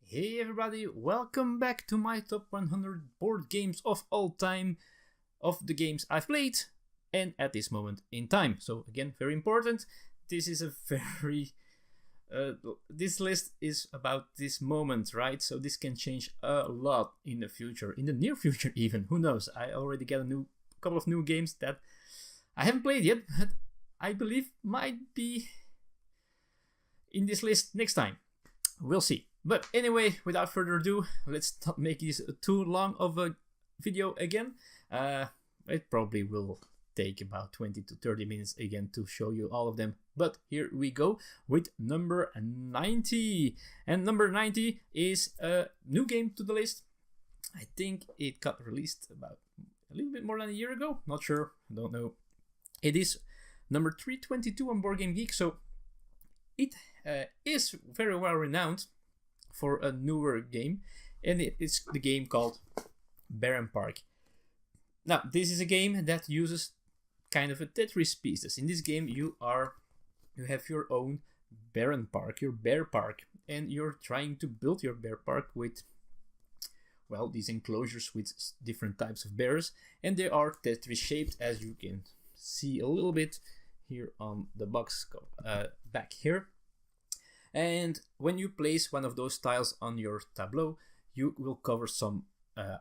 Hey everybody, welcome back to my top 100 board games of all time, of the games I've played, and at this moment in time. So again, very important, this is a very... this list is about this moment, right? So this can change a lot in the future, in the near future even, who knows. I already get a couple of new games that I haven't played yet, but I believe might be in this list next time. We'll see. But anyway, without further ado, let's not make this too long of a video again. It probably will take about 20 to 30 minutes again to show you all of them. But here we go with number 90. And number 90 is a new game to the list. I think it got released about a little bit more than a year ago. Not sure, don't know. It is number 322 on Board Game Geek, so it is very well renowned for a newer game, and it is the game called Baron Park. Now, this is a game that uses kind of a Tetris pieces. In this game, you have your own Baron Park, your bear park, and you're trying to build your bear park with, well, these enclosures with different types of bears, and they are Tetris shaped, as you can see a little bit here on the box back here. And when you place one of those tiles on your tableau, you will cover some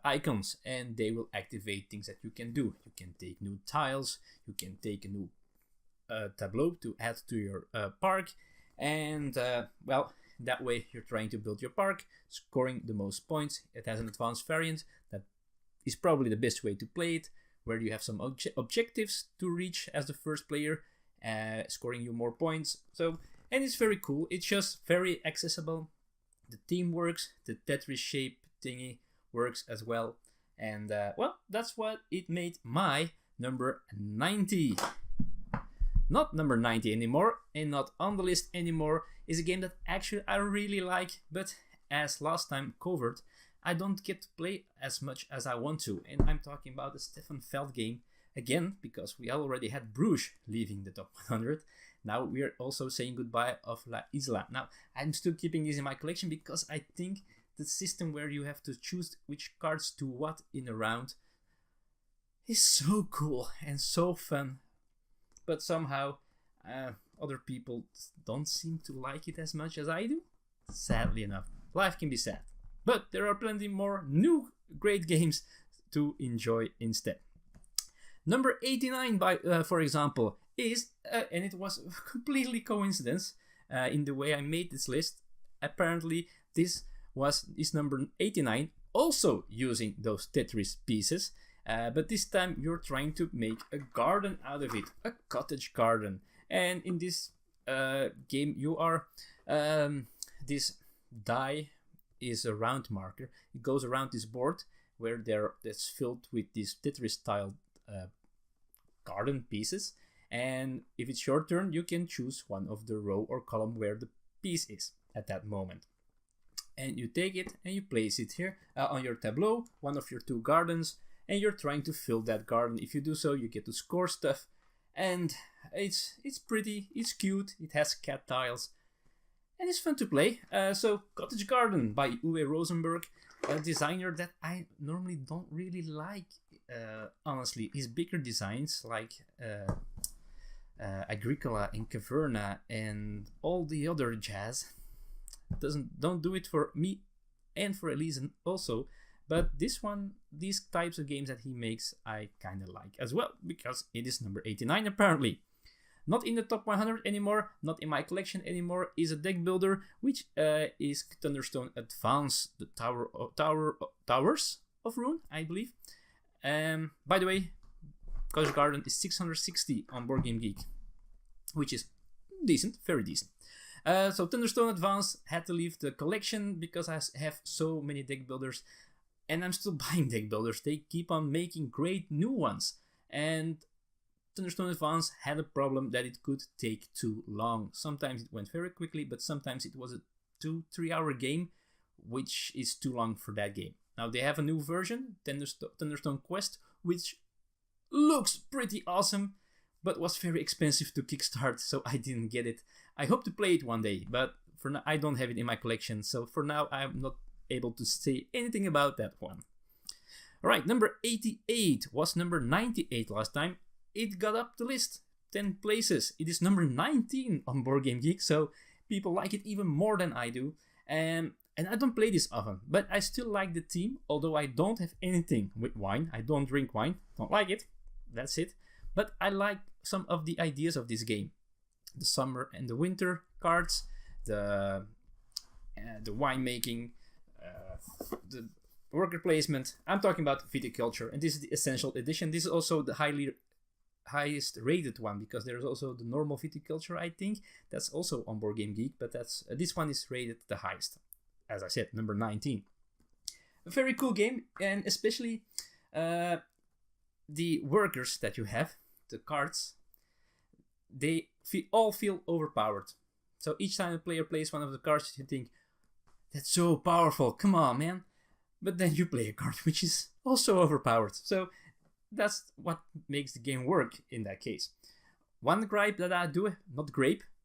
icons, and they will activate things that you can do. You can take new tiles, you can take a new tableau to add to your park, and well, that way you're trying to build your park, scoring the most points. It has an advanced variant that is probably the best way to play it, where you have some objectives to reach as the first player, scoring you more points. And it's very cool. It's just very accessible. The theme works. The Tetris shape thingy works as well. And well, that's what it made my number 90. Not number 90 anymore, and not on the list anymore, is a game that actually I really like, but as last time covered, I don't get to play as much as I want to. And I'm talking about the Stefan Feld game again, because we already had Bruges leaving the top 100. Now we're also saying goodbye of La Isla. Now, I'm still keeping this in my collection because I think the system where you have to choose which cards do what in a round is so cool and so fun. But somehow other people don't seem to like it as much as I do. Sadly enough, life can be sad. But there are plenty more new great games to enjoy instead. Number 89, for example, is, and it was completely coincidence in the way I made this list. Apparently, this is number 89, also using those Tetris pieces, but this time you're trying to make a garden out of it, a cottage garden. And in this game, you are this die is a round marker. It goes around this board where that's filled with these Tetris style garden pieces. And if it's your turn, you can choose one of the row or column where the piece is at that moment. And you take it and you place it here on your tableau, one of your two gardens, and you're trying to fill that garden. If you do so, you get to score stuff. And it's pretty, it's cute, it has cat tiles, and it's fun to play. So Cottage Garden by Uwe Rosenberg, a designer that I normally don't really like, honestly. His bigger designs like Agricola and Caverna and all the other jazz don't do it for me and for Elise also. But this one, these types of games that he makes, I kind of like as well, because it is number 89 apparently. Not in the top 100 anymore, not in my collection anymore, is a deck builder, which is Thunderstone Advance, the Towers of Ruin, I believe. By the way, Cottage Garden is 660 on Board Game Geek, which is decent, very decent. So Thunderstone Advance had to leave the collection because I have so many deck builders, and I'm still buying deck builders. They keep on making great new ones, and Thunderstone Advance had a problem that it could take too long. Sometimes it went very quickly, but sometimes it was a 2-3 hour game, which is too long for that game. Now they have a new version, Thunderstone Quest, which looks pretty awesome, but was very expensive to kickstart, so I didn't get it. I hope to play it one day, but For now, I don't have it in my collection, so for now I'm not able to say anything about that one. Alright, number 88 was number 98 last time. It got up the list 10 places. It is number 19 on Board Game Geek, so people like it even more than I do. And I don't play this often, but I still like the theme, although I don't have anything with wine. I don't drink wine, don't like it, that's it. But I like some of the ideas of this game. The summer and the winter cards, the winemaking, the worker placement. I'm talking about viticulture, and this is the essential edition. This is also the highest rated one, because there's also the normal viticulture, I think. That's also on Board Game Geek, but that's this one is rated the highest. As I said, number 19. A very cool game, and especially the workers that you have, the cards, they all feel overpowered. So each time a player plays one of the cards, you think, that's so powerful, come on, man. But then you play a card which is also overpowered. So that's what makes the game work in that case. One gripe that I do,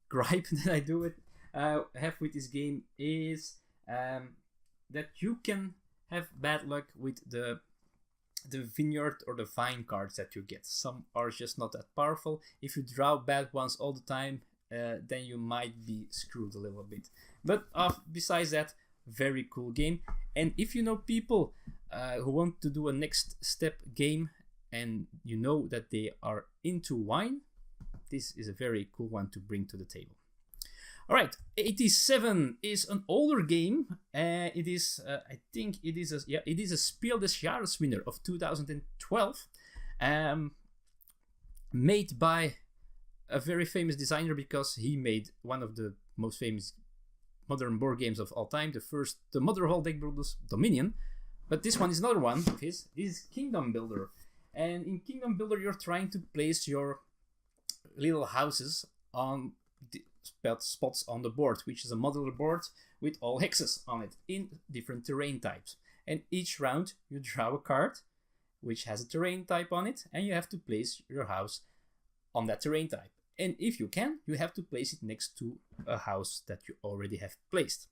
gripe that I do have with this game is that you can have bad luck with the vineyard or the vine cards that you get. Some are just not that powerful. If you draw bad ones all the time, then you might be screwed a little bit. But besides that, very cool game. And if you know people who want to do a next step game, and you know that they are into wine, this is a very cool one to bring to the table. Alright, 87 is an older game. It is, I think it is a Spiel des Jahres winner of 2012. Made by a very famous designer, because he made one of the most famous modern board games of all time. The mother of all deck builders, Dominion. But this one is another one of his. This is Kingdom Builder. And in Kingdom Builder, you're trying to place your little houses on the spots on the board, which is a modular board with all hexes on it in different terrain types. And each round you draw a card which has a terrain type on it, and you have to place your house on that terrain type. And if you can, you have to place it next to a house that you already have placed.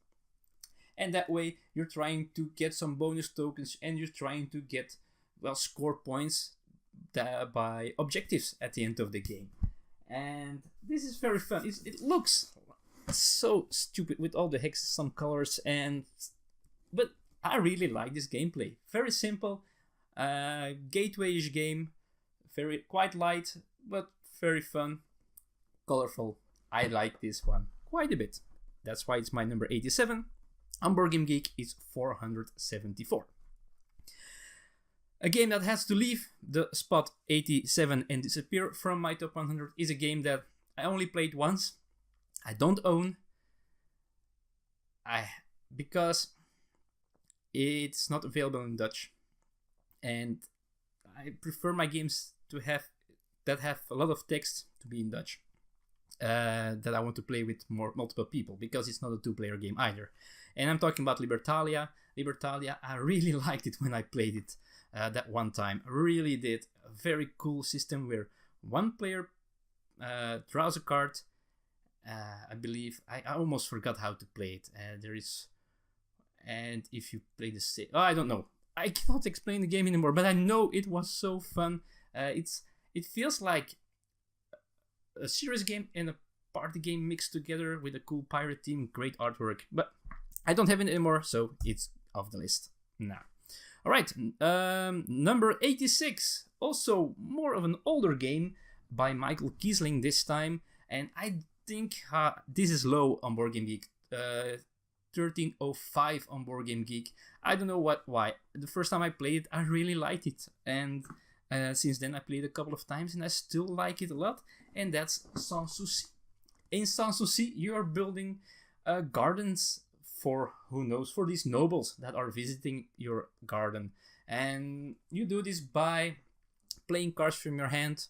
And that way you're trying to get some bonus tokens, and you're trying to get, well, score points by objectives at the end of the game. And this is very fun. It looks so stupid with all the hexes, some colors, but I really like this gameplay. Very simple, gateway-ish game, quite light, but very fun, colorful. I like this one quite a bit. That's why it's my number 87. On Board Game Geek, it's 474. A game that has to leave the spot 87 and disappear from my top 100 is a game that I only played once. I don't own. Because it's not available in Dutch, and I prefer my games that have a lot of text to be in Dutch. That I want to play with multiple people, because it's not a two-player game either. And I'm talking about Libertalia. Libertalia, I really liked it when I played it that one time. I really did. A very cool system where one player draws a card. I believe I almost forgot how to play it. And if you play the same, I don't know. I cannot explain the game anymore, but I know it was so fun. It feels like a serious game and a party game mixed together with a cool pirate theme, great artwork. But I don't have it anymore, so it's off the list now. Alright, number 86, also more of an older game by Michael Kiesling this time, and I think this is low on Board Game Geek. 1305 on Board Game Geek. I don't know why. The first time I played it, I really liked it, and since then I played a couple of times and I still like it a lot, and that's Sans Souci. In Sans Souci, you are building gardens for, who knows, for these nobles that are visiting your garden. And you do this by playing cards from your hand,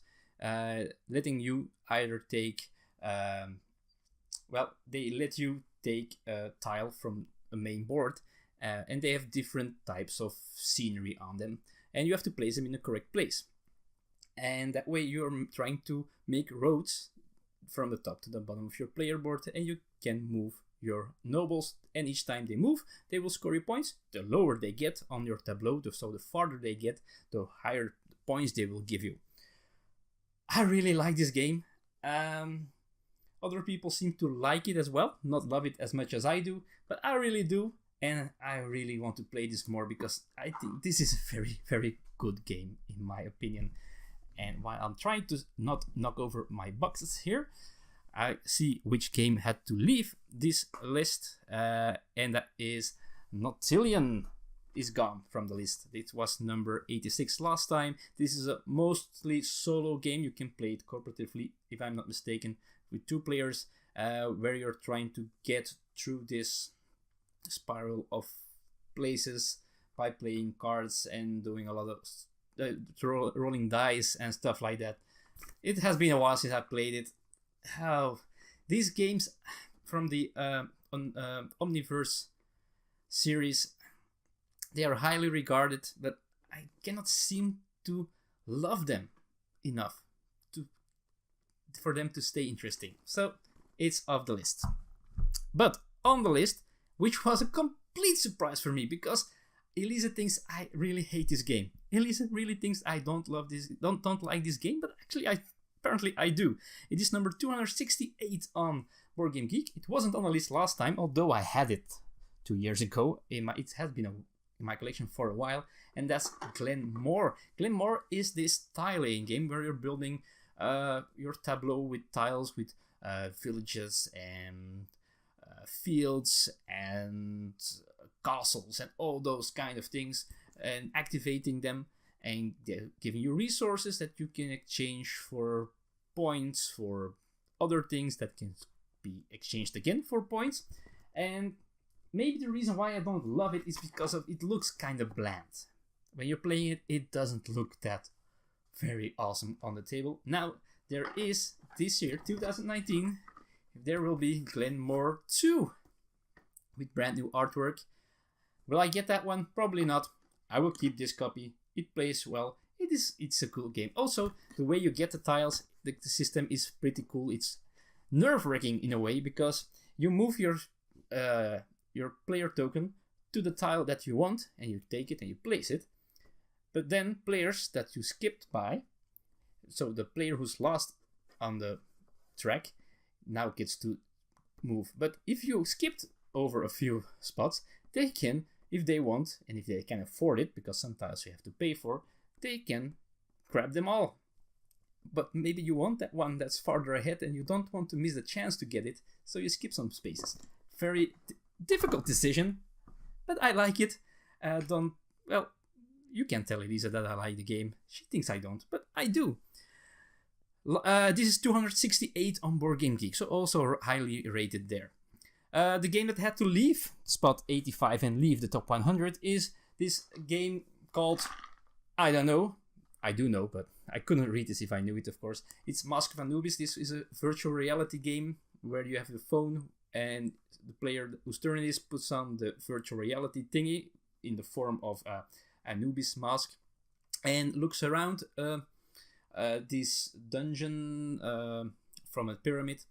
letting you either take, they let you take a tile from a main board, and they have different types of scenery on them, and you have to place them in the correct place. And that way you're trying to make roads from the top to the bottom of your player board, and you can move your nobles, and each time they move, they will score you points. The lower they get on your tableau, so the farther they get, the higher points they will give you. I really like this game. Other people seem to like it as well, not love it as much as I do, but I really do, and I really want to play this more because I think this is a very, very good game in my opinion. And while I'm trying to not knock over my boxes here, I see which game had to leave this list, and that is Nautilus is gone from the list. It was number 86 last time. This is a mostly solo game. You can play it cooperatively, if I'm not mistaken, with 2 players, where you're trying to get through this spiral of places by playing cards and doing a lot of rolling dice and stuff like that. It has been a while since I played it. These games from the Omniverse series, they are highly regarded, but I cannot seem to love them enough for them to stay interesting. So it's off the list. But on the list, which was a complete surprise for me, because Elisa thinks I really hate this game. Elisa really thinks I don't like this game, but actually apparently I do. It is number 268 on Board Game Geek. It wasn't on the list last time, although I had it 2 years ago. It has been in my collection for a while, and that's Glenmore. Glenmore is this tile-laying game where you're building your tableau with tiles, with villages and fields and castles and all those kind of things, and activating them, and giving you resources that you can exchange for points for other things that can be exchanged again for points. And maybe the reason why I don't love it is because it looks kind of bland. When you're playing it, it doesn't look that very awesome on the table. Now, there is, this year, 2019, there will be Glenmore 2 with brand new artwork. Will I get that one? Probably not. I will keep this copy. It plays well. It's a cool game. Also, the way you get the tiles, the system is pretty cool. It's nerve-wracking in a way, because you move your player token to the tile that you want, and you take it and you place it. But then players that you skipped by, so the player who's last on the track now gets to move. But if you skipped over a few spots, they can, if they want, and if they can afford it, because some tiles you have to pay for, they can grab them all. But maybe you want that one that's farther ahead and you don't want to miss the chance to get it, so you skip some spaces. Very difficult decision, but I like it. Well, you can tell Elisa that I like the game. She thinks I don't, but I do. This is 268 on Board Game Geek, so also highly rated there. The game that had to leave spot 85 and leave the top 100 is this game called, I don't know, I do know, but I couldn't read this if I knew it, of course. It's Mask of Anubis. This is a virtual reality game where you have the phone, and the player whose turn it is puts on the virtual reality thingy in the form of Anubis mask, and looks around this dungeon from a pyramid,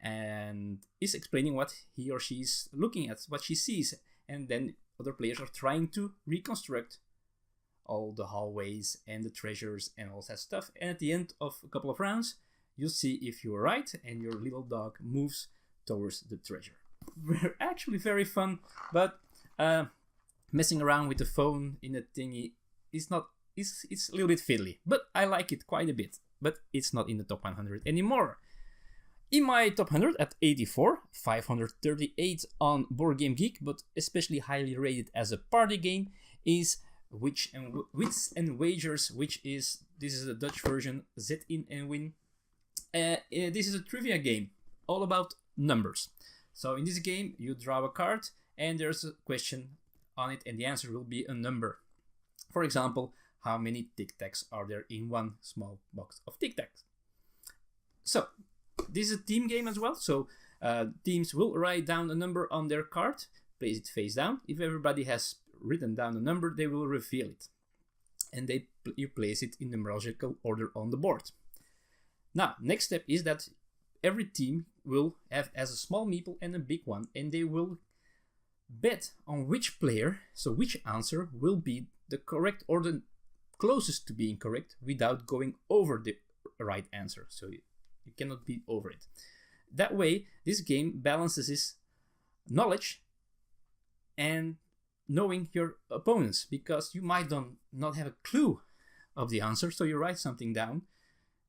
and is explaining what he or she is looking at, what she sees, and then other players are trying to reconstruct all the hallways and the treasures and all that stuff. And at the end of a couple of rounds, you'll see if you're right, and your little dog moves towards the treasure. Actually very fun, but messing around with the phone in a thingy is not, it's a little bit fiddly, but I like it quite a bit. But it's not in the top 100 anymore. In my top 100 at 84, 538 on Board Game Geek, but especially highly rated as a party game, is Wits and Wagers, this is a Dutch version, Zet in and Win. This is a trivia game, all about numbers. So in this game, you draw a card, and there's a question on it, and the answer will be a number. For example, how many Tic Tacs are there in one small box of Tic Tacs? So, this is a team game as well, so teams will write down a number on their card, place it face down. If everybody has written down a number, they will reveal it, and you place it in numerological order on the board. Now, next step is that every team will have as a small meeple and a big one, and they will bet on which player, so which answer will be the correct or the closest to being correct without going over the right answer. So you cannot be over it. That way, this game balances his knowledge and knowing your opponents, because you might not have a clue of the answer, so you write something down,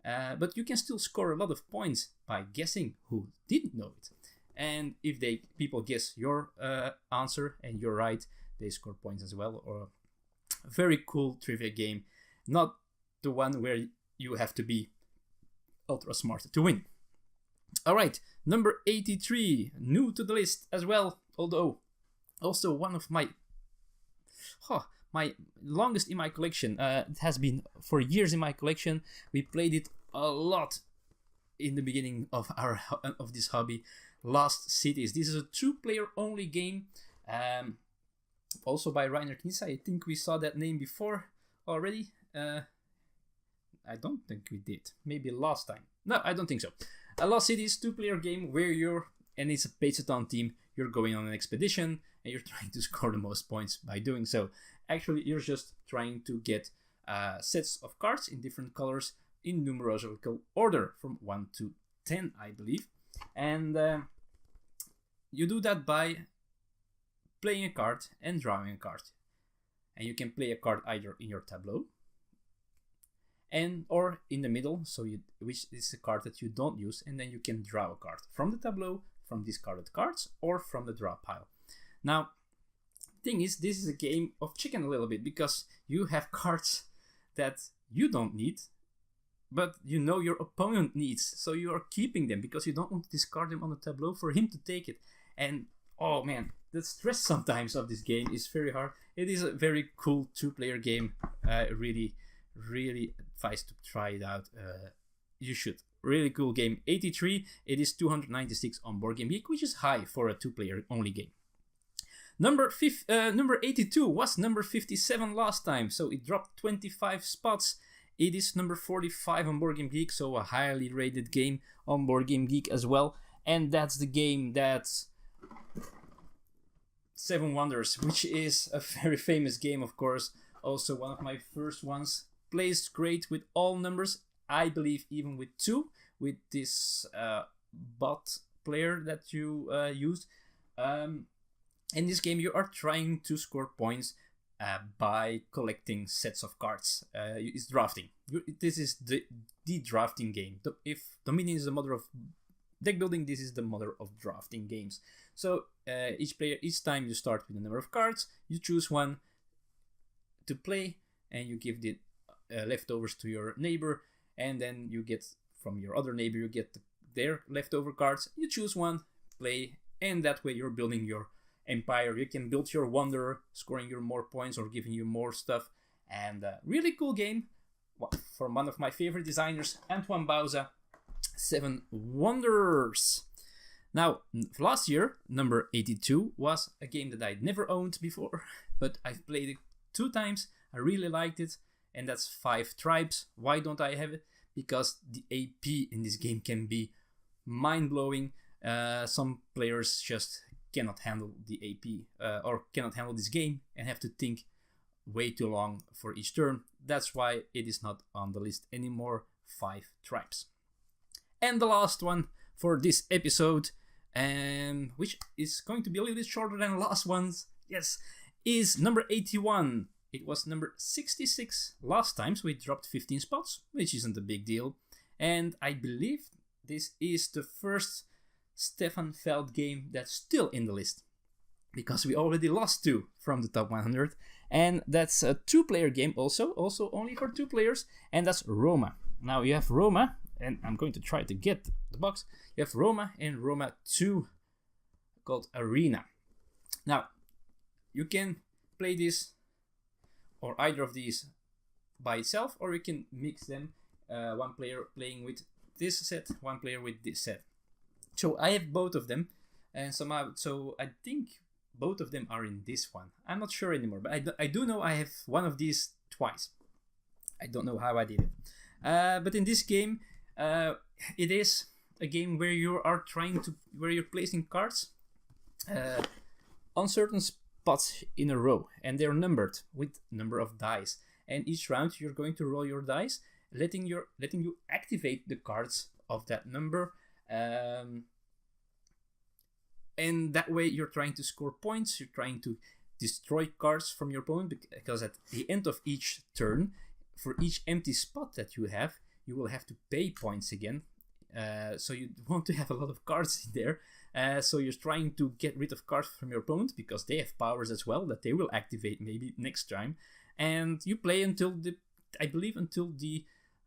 but you can still score a lot of points by guessing who didn't know it. And if people guess your answer and you're right, they score points as well. Or a very cool trivia game, not the one where you have to be ultra smart to win. All right, number 83, new to the list as well, although also one of my longest in my collection. It has been for years in my collection. We played it a lot in the beginning of this hobby. Lost Cities. This is a 2-player only game, also by Rainer Knizia. I think we saw that name before already. I don't think we did. Maybe last time. No, I don't think so. A Lost Cities 2-player game where it's a Paysaton team. You're going on an expedition and you're trying to score the most points by doing so. Actually, you're just trying to get sets of cards in different colors in numerological order from 1 to 10, I believe. And you do that by playing a card and drawing a card. And you can play a card either in your tableau or in the middle, which is a card that you don't use, and then you can draw a card from the tableau, from discarded cards, or from the draw pile. Now, thing is, this is a game of chicken a little bit, because you have cards that you don't need, but you know your opponent needs, so you are keeping them because you don't want to discard them on the tableau for him to take it. And oh man, the stress sometimes of this game is very hard. It is a very cool 2-player game. Really advise to try it out. You should. Really cool game. 83. It is 296 on Board Game Geek, which is high for a 2-player only game. Number 82 was number 57 last time, so it dropped 25 spots. It is number 45 on Board Game Geek, so a highly rated game on Board Game Geek as well. And that's the game that's Seven Wonders, which is a very famous game, of course. Also one of my first ones. Plays great with all numbers. I believe even with 2, with this bot player that you used. In this game, you are trying to score points by collecting sets of cards. It's drafting. This is the drafting game. If Dominion is the mother of deck building, this is the mother of drafting games. So each time you start with a number of cards, you choose one to play, and you give the leftovers to your neighbor, and then you get from your other neighbor, you get their leftover cards. You choose one, play, and that way you're building your empire. You can build your wonder, scoring you more points or giving you more stuff. And really cool game from one of my favorite designers, Antoine Bauza. 7 Wonders. Now, last year, number 82 was a game that I'd never owned before, but I've played it 2 times. I really liked it, and that's 5 Tribes. Why don't I have it? Because the AP in this game can be mind-blowing. Some players just cannot handle the AP or cannot handle this game and have to think way too long for each turn. That's why it is not on the list anymore. 5 Tribes. And the last one for this episode, which is going to be a little bit shorter than the last ones, yes, is number 81. It was number 66 last time, so it dropped 15 spots, which isn't a big deal. And I believe this is the first Stefan Feld game that's still in the list, because we already lost 2 from the top 100. And that's a 2-player game also only for 2 players, and that's Roma. Now you have Roma, and I'm going to try to get the box. You have Roma and Roma 2 called Arena. Now, you can play this or either of these by itself, or you can mix them. One player playing with this set, one player with this set. So I have both of them, and somehow, so I think both of them are in this one. I'm not sure anymore, but I do know I have one of these twice. I don't know how I did it. But in this game, it is a game where you're placing cards on certain spots in a row, and they're numbered with number of dice. And each round you're going to roll your dice, letting you activate the cards of that number, and that way you're trying to score points. You're trying to destroy cards from your opponent, because at the end of each turn, for each empty spot that you have, you will have to pay points again. So you want to have a lot of cards in there. So you're trying to get rid of cards from your opponent, because they have powers as well that they will activate maybe next time. And you play until the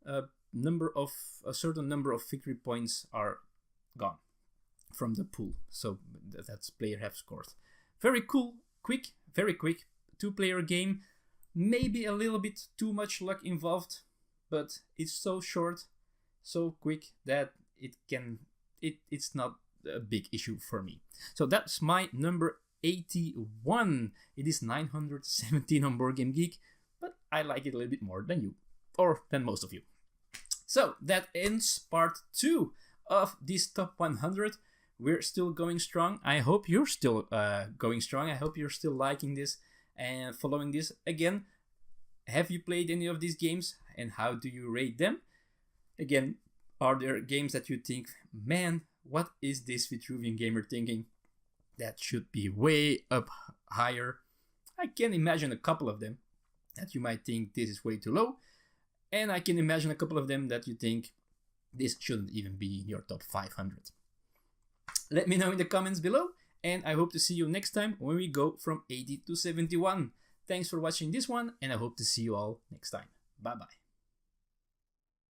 a certain number of victory points are gone from the pool. So that's player have scored. Very cool, very quick 2-player game. Maybe a little bit too much luck involved, but it's so short, so quick that it's not a big issue for me. So that's my number 81. It is 917 on Board Game Geek, but I like it a little bit more than you, or than most of you. So that ends part 2 of this top 100. We're still going strong. I hope you're still going strong. I hope you're still liking this and following this. Again, have you played any of these games, and how do you rate them? Again, are there games that you think, man, what is this Vitruvian gamer thinking? That should be way up higher. I can imagine a couple of them that you might think this is way too low, and I can imagine a couple of them that you think this shouldn't even be in your top 500. Let me know in the comments below, and I hope to see you next time when we go from 80 to 71. Thanks for watching this one, and I hope to see you all next time. Bye bye.